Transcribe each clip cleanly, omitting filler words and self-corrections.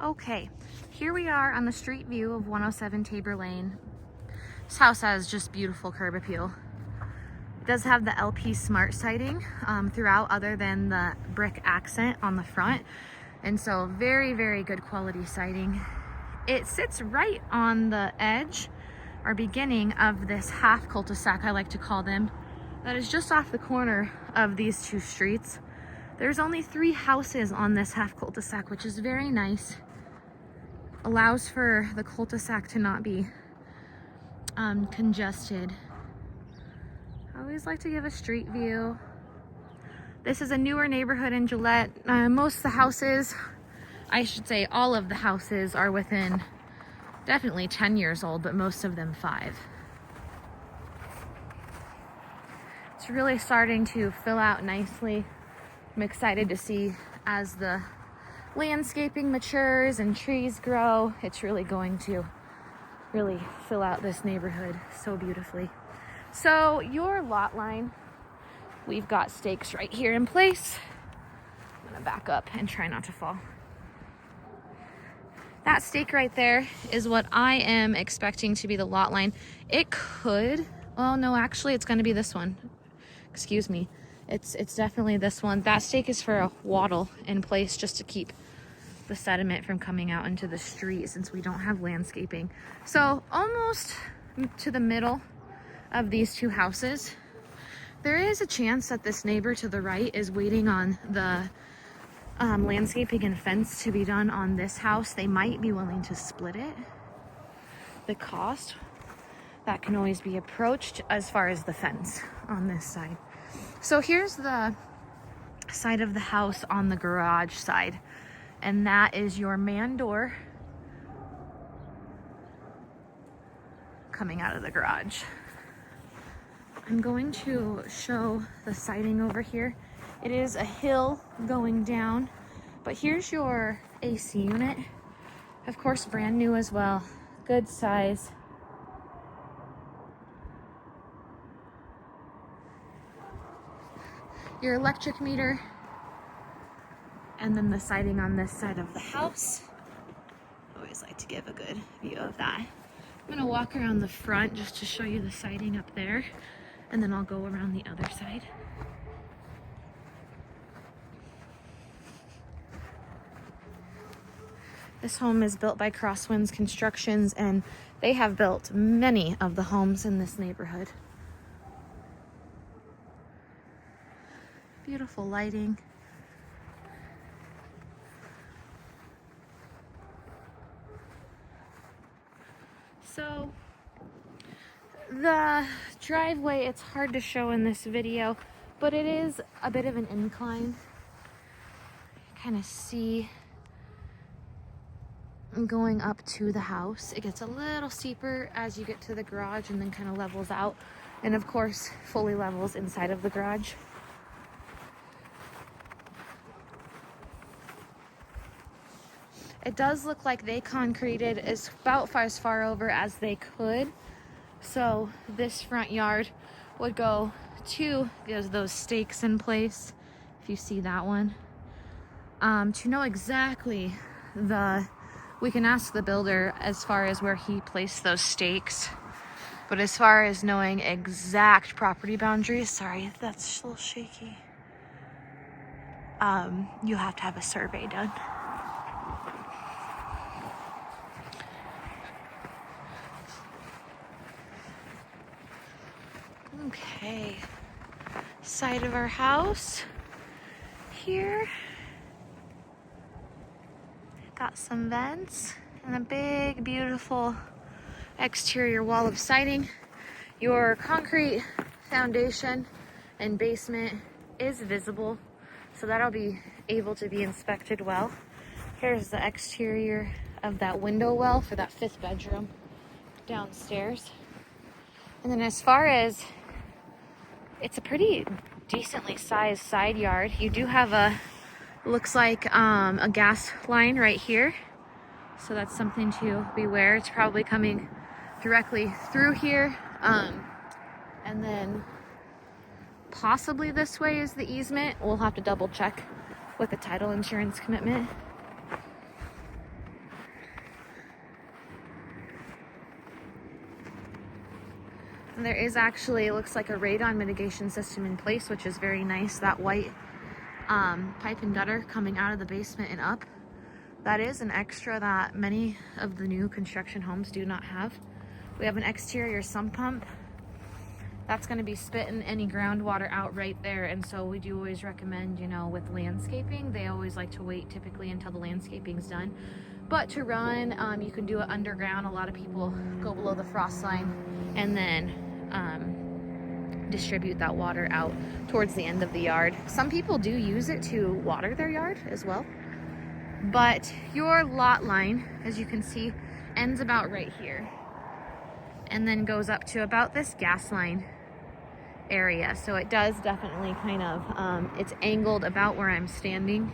Okay, here we are on the street view of 107 Tabor Lane. This house has just beautiful curb appeal. It does have the LP Smart siding throughout, other than the brick accent on the front. And so very, very good quality siding. It sits right on the edge or beginning of this half cul-de-sac, I like to call them, that is just off the corner of these two streets. There's only 3 houses on this half cul-de-sac, which is very nice. Allows for the cul-de-sac to not be congested. I always like to give a street view. This is a newer neighborhood in Gillette. Most of the houses, I should say all of the houses, are within definitely 10 years old, but most of them 5. It's really starting to fill out nicely. I'm excited to see as the landscaping matures and trees grow, it's really going to really fill out this neighborhood so beautifully. So your lot line, we've got stakes right here in place. I'm gonna back up and try not to fall. That stake right there is what I am expecting to be the lot line. It could, well, no, actually it's gonna be this one. Excuse me. It's definitely this one. That stake is for a wattle in place just to keep the sediment from coming out into the street since we don't have landscaping. So almost to the middle of these 2 houses. There is a chance that this neighbor to the right is waiting on the landscaping and fence to be done on this house. They might be willing to split it. The cost, that can always be approached as far as the fence on this side. So here's the side of the house on the garage side, and that is your man door coming out of the garage. I'm going to show the siding over here. It is a hill going down, but here's your AC unit. Of course, brand new as well, good size. Your electric meter, and then the siding on this side of the house. I always like to give a good view of that. I'm gonna walk around the front just to show you the siding up there, and then I'll go around the other side. This home is built by Crosswinds Constructions, and they have built many of the homes in this neighborhood. Beautiful lighting. So the driveway, it's hard to show in this video, but it is a bit of an incline. Kind of see going up to the house. It gets a little steeper as you get to the garage and then kind of levels out. And of course, fully levels inside of the garage. It does look like they concreted about as far over as they could. So this front yard would go to those stakes in place, if you see that one. To know exactly we can ask the builder as far as where he placed those stakes. But as far as knowing exact property boundaries, sorry, that's a little shaky. You have to have a survey done. Okay, side of our house here. Got some vents and a big, beautiful exterior wall of siding. Your concrete foundation and basement is visible, so that'll be able to be inspected well. Here's the exterior of that window well for that 5th bedroom downstairs. And then as far as, it's a pretty decently sized side yard. You do have looks like a gas line right here. So that's something to beware. It's probably coming directly through here. And then possibly this way is the easement. We'll have to double check with the title insurance commitment. And there is actually, it looks like a radon mitigation system in place, which is very nice. That white pipe and gutter coming out of the basement and up. That is an extra that many of the new construction homes do not have. We have an exterior sump pump. That's going to be spitting any groundwater out right there. And so we do always recommend, you know, with landscaping, they always like to wait typically until the landscaping's done. But to run, you can do it underground. A lot of people go below the frost line and then distribute that water out towards the end of the yard. Some people do use it to water their yard as well. But your lot line, as you can see, ends about right here and then goes up to about this gas line area. So it does definitely kind of, it's angled about where I'm standing.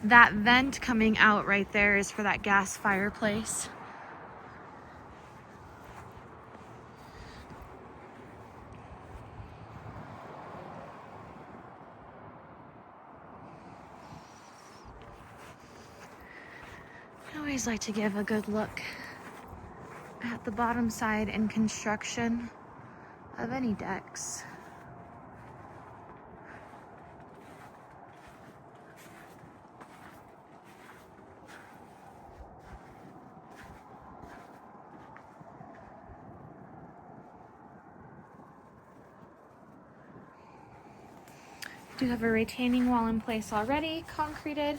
That vent coming out right there is for that gas fireplace. I always like to give a good look at the bottom side and construction of any decks. Do have a retaining wall in place already, concreted.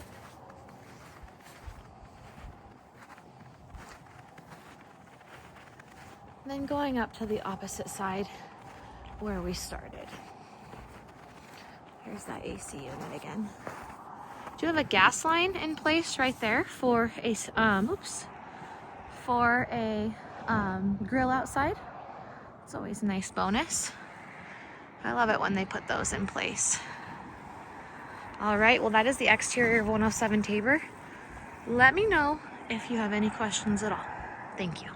Then going up to the opposite side where we started. Here's that AC unit again. Do have a gas line in place right there for a grill outside. It's always a nice bonus. I love it when they put those in place. All right, well, that is the exterior of 107 Tabor. Let me know if you have any questions at all. Thank you.